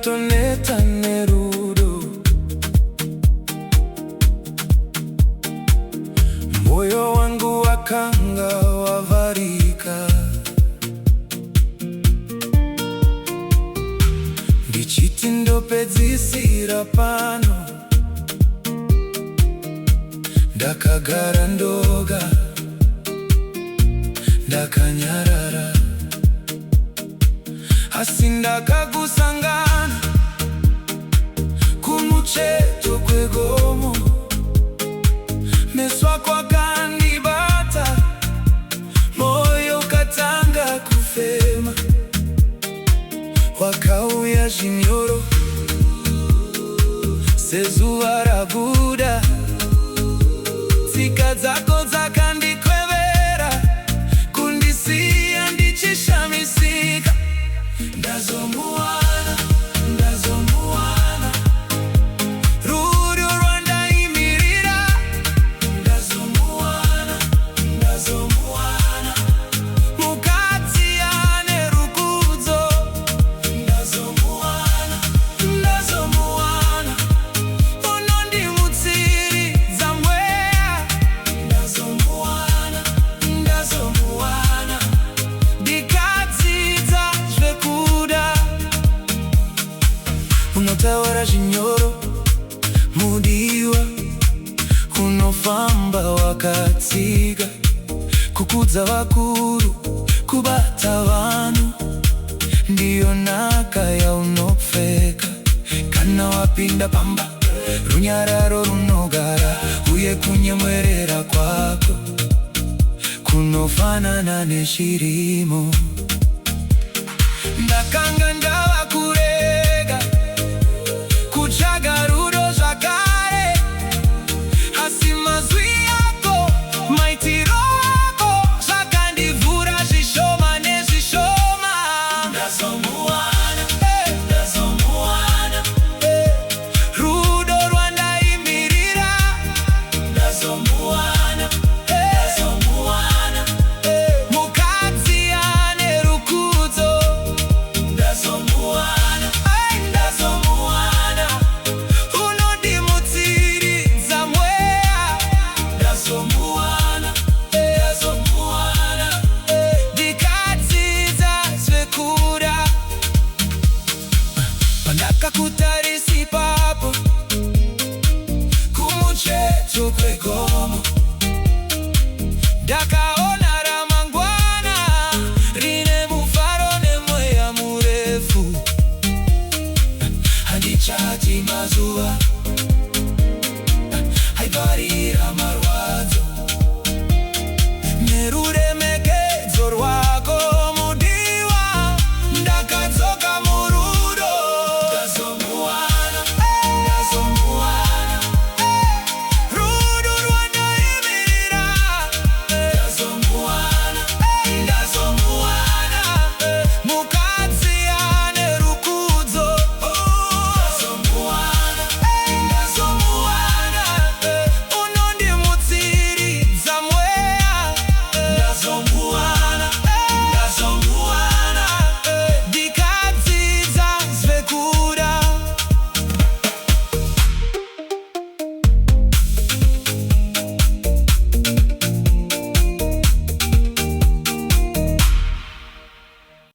toneta nerudo, moyo wangu wakanga wavarika. Ndichiti ndopedzisira pano, ndakagara ndoga, ndakanyarara, asi ndakagusangana kumucheto kwegomo. Meso ako akandibata, moyo ukatanga kufema. Wakauya chinyoro, sezuva rabuda, tsika dzako dzakandikwevera, kundisiya ndichishamisika. Ndazomuwana, ndazomuwana, rudo rwandaimirira. Ndazomuwana, ndazomuwana, mukadzi ane rukudzo. Ndazomuwana, ndazomuwana, unondimutsiridza mweya. Ndazomuwana, ndazomuwana, ndikadzidza zvekuda. Unotaura chinyoro, mudiwa, unofamba wakatsika, kukudza vakuru, kubata vanhu, ndiyo nhaka yaunopfeka. Kana wapinda pamba, runyararo runogara, uye kunyemwerera kwako kunofanana neshirimo. Ndakanga